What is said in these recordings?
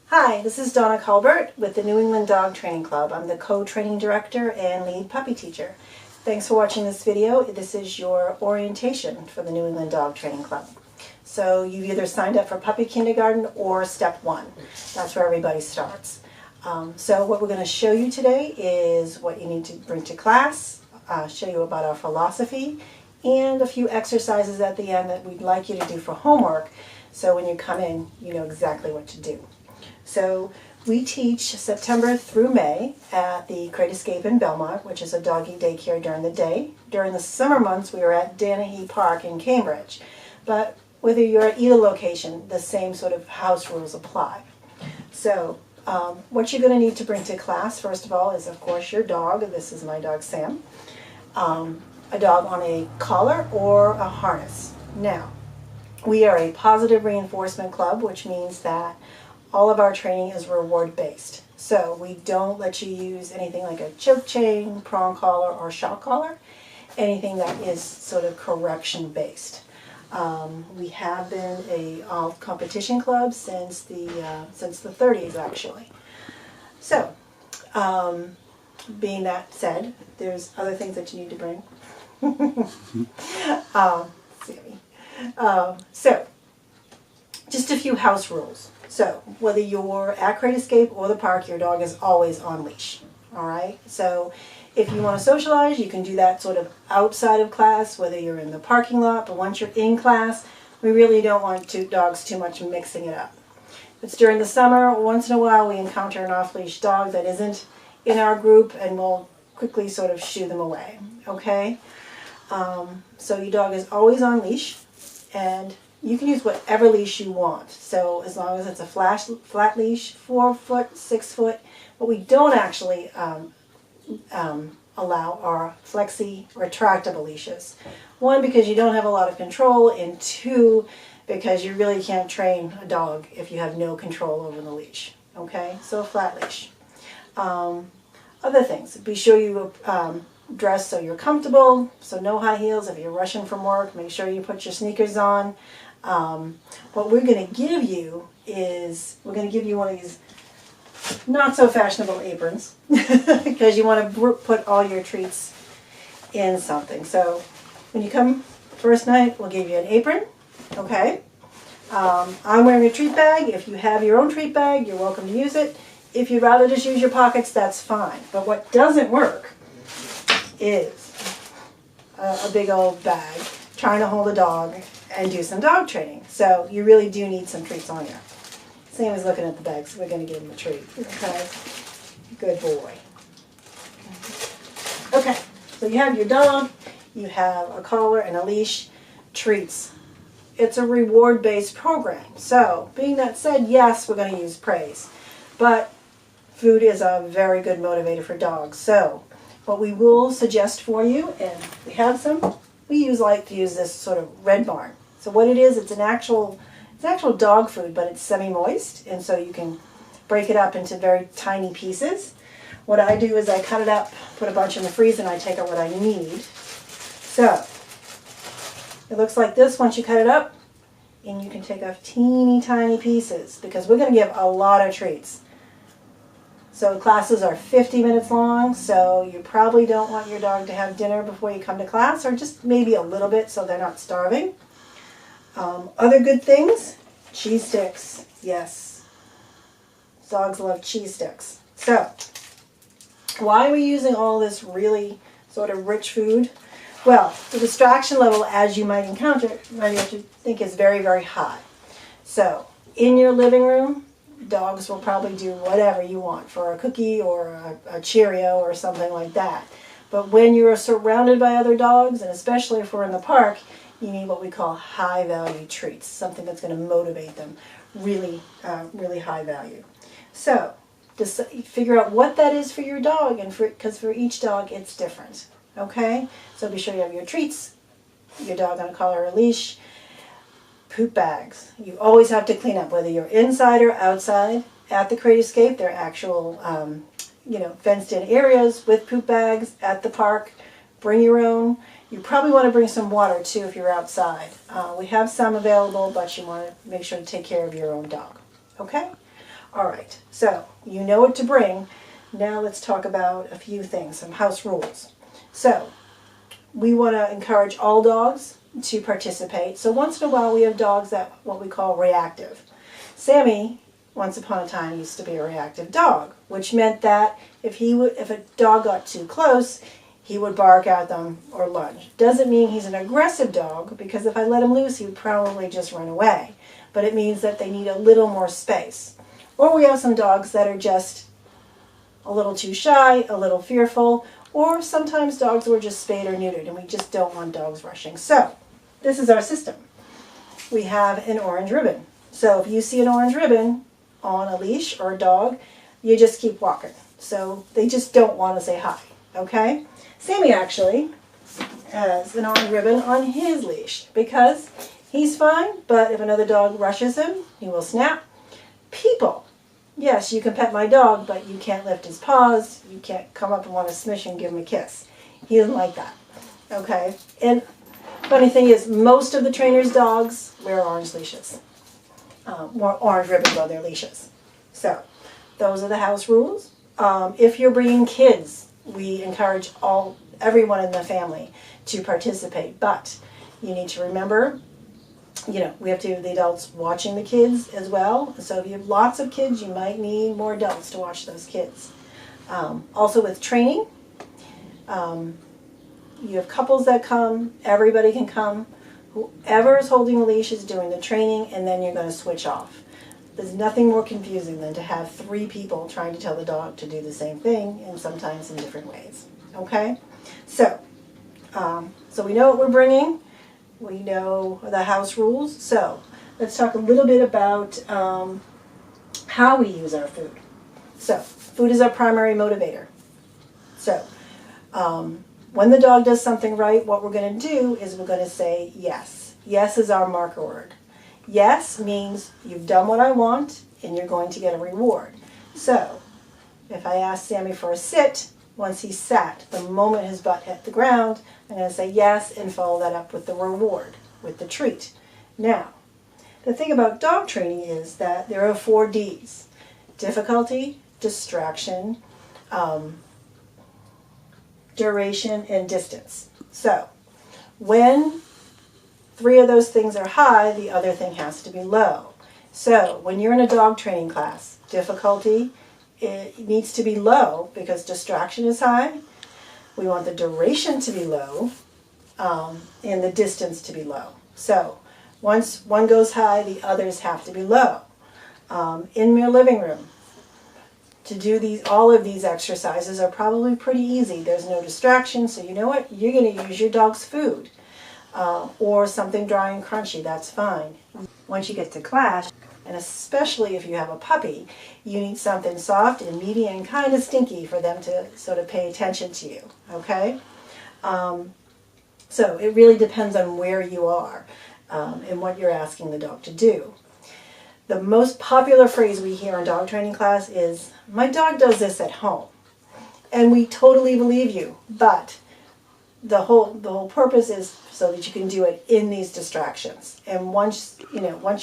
Hi, this is Donna Colbert with the New England Dog Training Club. I'm the co-training director and lead puppy teacher. Thanks for watching this video. This is your orientation for the New England Dog Training Club. So you've either signed up for puppy kindergarten or step one. That's where everybody starts. So what we're going to show you today is what you need to bring to class, show you about our philosophy, and a few exercises at the end that we'd like you to do for homework, so when you come in, you know exactly what to do. So we teach September through May at the Great Escape in Belmont, which is a doggy daycare during the day. During the summer months, we are at Danahy Park in Cambridge. But whether you're at either location, the same sort of house rules apply. So what you're going to need to bring to class, first of all, is of course your dog. This is my dog Sam. A dog on a collar or a harness. Now, we are a positive reinforcement club, which means that all of our training is reward-based. So we don't let you use anything like a choke chain, prong collar, or shock collar, anything that is sort of correction-based. We have been a all-competition club since the 30s, actually. So, being that said, there's other things that you need to bring. So, just a few house rules. So, whether you're at Great Escape or the park, your dog is always on leash. Alright? So, if you want to socialize, you can do that sort of outside of class, whether you're in the parking lot, but once you're in class, we really don't want dogs too much mixing it up. If it's during the summer, once in a while we encounter an off-leash dog that isn't in our group, and we'll quickly sort of shoo them away. Okay? So your dog is always on leash, and you can use whatever leash you want. So as long as it's a flat leash, 4 foot, 6 foot. What we don't actually allow are flexi retractable leashes. One, because you don't have a lot of control, and two, because you really can't train a dog if you have no control over the leash. Okay, so a flat leash. Other things, be sure you dress so you're comfortable, so no high heels. If you're rushing from work, make sure you put your sneakers on. What we're going to give you is, we're going to give you one of these not so fashionable aprons because you want to put all your treats in something. So when you come first night, we'll give you an apron. Okay. I'm wearing a treat bag. If you have your own treat bag, you're welcome to use it. If you'd rather just use your pockets, that's fine. But what doesn't work is a big old bag trying to hold a dog and do some dog training. So you really do need some treats on you. Sam is looking at the bag, so we're going to give him a treat. Okay? Good boy. Okay, so you have your dog, you have a collar and a leash, treats. It's a reward-based program. So, being that said, yes, we're going to use praise. But food is a very good motivator for dogs. So, what we will suggest for you, and we have some, we like to use this sort of Red Barn. So what it is, it's actual dog food, but it's semi-moist, and so you can break it up into very tiny pieces. What I do is I cut it up, put a bunch in the freezer, and I take out what I need. So, it looks like this once you cut it up, and you can take off teeny tiny pieces, because we're going to give a lot of treats. So classes are 50 minutes long, so you probably don't want your dog to have dinner before you come to class, or just maybe a little bit so they're not starving. Other good things, cheese sticks. Yes, dogs love cheese sticks. So, why are we using all this really sort of rich food? Well, the distraction level, as you might encounter, you think is very, very high. So, in your living room, dogs will probably do whatever you want for a cookie or a Cheerio or something like that. But when you're surrounded by other dogs, and especially if we're in the park, you need what we call high-value treats, something that's going to motivate them, really, really high value. So, just figure out what that is for your dog, and because for each dog it's different. Okay? So be sure you have your treats, your dog on a collar or leash, poop bags. You always have to clean up, whether you're inside or outside. At the Great Escape, there are actual, fenced-in areas with poop bags. At the park, bring your own. You probably want to bring some water too if you're outside. We have some available, but you want to make sure to take care of your own dog. Okay? All right, so you know what to bring. Now let's talk about a few things, some house rules. So we want to encourage all dogs to participate. So once in a while we have dogs that what we call reactive. Sammy, once upon a time, used to be a reactive dog, which meant that if a dog got too close, he would bark at them or lunge. Doesn't mean he's an aggressive dog, because if I let him loose, he would probably just run away. But it means that they need a little more space. Or we have some dogs that are just a little too shy, a little fearful, or sometimes dogs were just spayed or neutered, and we just don't want dogs rushing. So this is our system. We have an orange ribbon. So if you see an orange ribbon on a leash or a dog, you just keep walking. So they just don't want to say hi, okay? Sammy actually has an orange ribbon on his leash because he's fine, but if another dog rushes him, he will snap. People. Yes, you can pet my dog, but you can't lift his paws. You can't come up and want to smish and give him a kiss. He doesn't like that, okay? And funny thing is, most of the trainers' dogs wear orange leashes. Orange ribbons on their leashes. So those are the house rules. If you're bringing kids, we encourage everyone in the family to participate, but you need to remember, we have to have the adults watching the kids as well. So if you have lots of kids, you might need more adults to watch those kids. Also with training, you have couples that come, everybody can come. Whoever is holding the leash is doing the training, and then you're going to switch off. There's nothing more confusing than to have 3 people trying to tell the dog to do the same thing, and sometimes in different ways. Okay? So we know what we're bringing. We know the house rules. So let's talk a little bit about how we use our food. So food is our primary motivator. So when the dog does something right, what we're going to do is we're going to say yes. Yes is our marker word. Yes means you've done what I want and you're going to get a reward. So if I ask Sammy for a sit, once he's sat, the moment his butt hit the ground, I'm going to say yes and follow that up with the reward, with the treat. Now, the thing about dog training is that there are 4 Ds. Difficulty, distraction, duration, and distance. So when 3 of those things are high, the other thing has to be low. So when you're in a dog training class, difficulty, it needs to be low because distraction is high. We want the duration to be low and the distance to be low. So once one goes high, the others have to be low. In your living room, to do all of these exercises are probably pretty easy. There's no distraction, so you know what? You're going to use your dog's food or something dry and crunchy. That's fine. Once you get to class, and especially if you have a puppy, you need something soft and meaty and kind of stinky for them to sort of pay attention to you, okay? So it really depends on where you are and what you're asking the dog to do. The most popular phrase we hear in dog training class is, my dog does this at home. And we totally believe you, but the whole purpose is so that you can do it in these distractions. And once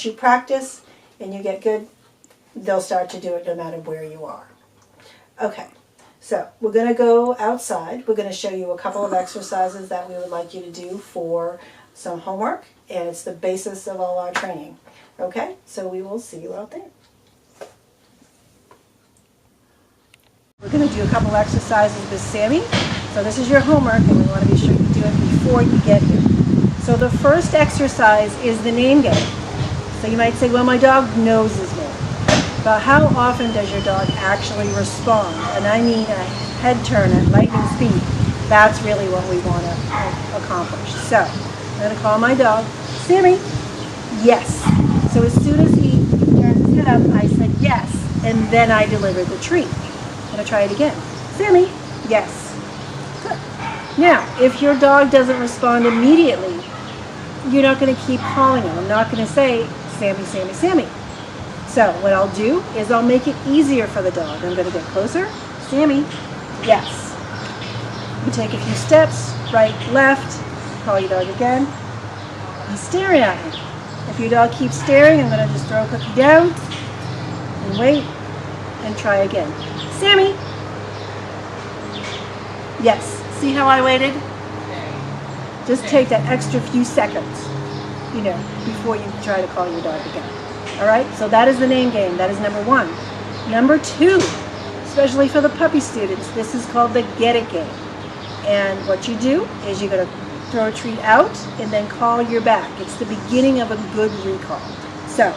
you practice and you get good, they'll start to do it no matter where you are. Okay, so we're going to go outside. We're going to show you a couple of exercises that we would like you to do for some homework, and it's the basis of all our training. Okay, so we will see you out there. We're going to do a couple exercises with Sammy. So this is your homework, and we want to be sure you do it before you get here. So the first exercise is the name game. So you might say, well, my dog knows his name. But how often does your dog actually respond? And I mean a head turn at lightning speed. That's really what we want to accomplish. So I'm going to call my dog, Sammy, yes. So as soon as he turns his head up, I said yes, and then I delivered the treat. I'm going to try it again. Sammy, yes. Good. Now, if your dog doesn't respond immediately, you're not going to keep calling him. I'm not going to say, Sammy, Sammy, Sammy. So what I'll do is I'll make it easier for the dog. I'm going to get closer. Sammy, yes. You take a few steps, right, left, call your dog again. He's staring at me. If your dog keeps staring, I'm going to just throw a cookie down. And and wait, and try again. Sammy! Yes, see how I waited? Just take that extra few seconds, you know, before you try to call your dog again. All right, so that is the name game. That is number 1. Number 2, especially for the puppy students, this is called the Get It game. And what you do is you're going to throw a treat out and then call your back. It's the beginning of a good recall. So,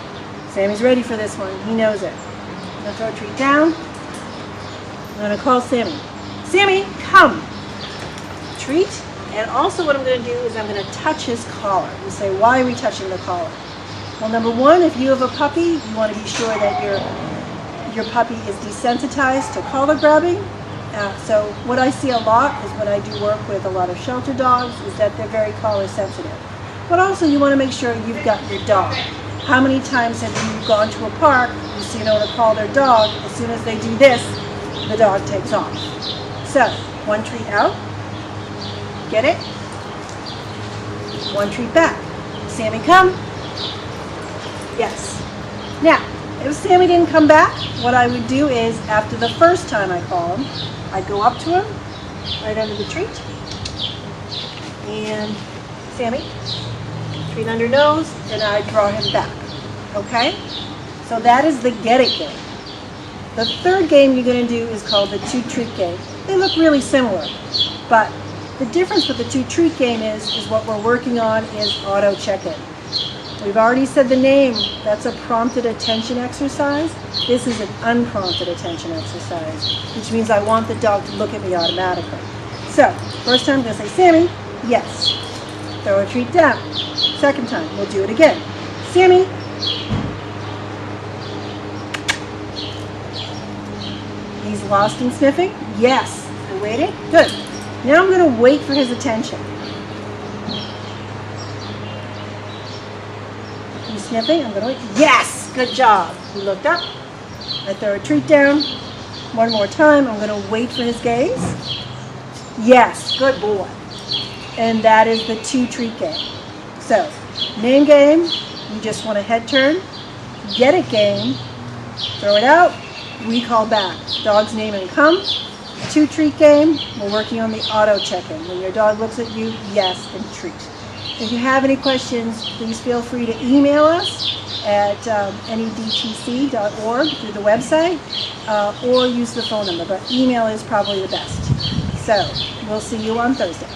Sammy's ready for this one. He knows it. I'm going to throw a treat down. I'm going to call Sammy. Sammy, come! Treat. And also what I'm going to do is I'm going to touch his collar. You say, why are we touching the collar? Well, number 1, if you have a puppy, you want to be sure that your puppy is desensitized to collar grabbing. So what I see a lot is when I do work with a lot of shelter dogs is that they're very collar sensitive. But also you want to make sure you've got your dog. How many times have you gone to a park, you see to call their dog, as soon as they do this, the dog takes off. So, 1 treat out. Get it? 1 treat back. Sammy, come. Yes. Now, if Sammy didn't come back, what I would do is, after the first time I call him, I'd go up to him, right under the treat, and Sammy, treat under nose, and I draw him back. Okay? So that is the Get It game. The third game you're going to do is called the 2 treat game. They look really similar, but the difference with the 2 treat game is what we're working on is auto check-in. We've already said the name. That's a prompted attention exercise. This is an unprompted attention exercise, which means I want the dog to look at me automatically. So, first time I'm going to say, Sammy, yes. Throw a treat down. Second time, we'll do it again. Sammy. He's lost in sniffing? Yes. I waited? Good. Now I'm going to wait for his attention. He's sniffing? I'm going to wait. Yes! Good job. He looked up. I throw a treat down. One more time. I'm going to wait for his gaze. Yes. Good boy. And that is the 2 treat game. So, name game, you just want a head turn. Get It game, throw it out, recall back. Dog's name and come. 2 treat game, we're working on the auto check-in. When your dog looks at you, yes, and treat. If you have any questions, please feel free to email us at NEDTC.org through the website, or use the phone number, but email is probably the best. So, we'll see you on Thursday.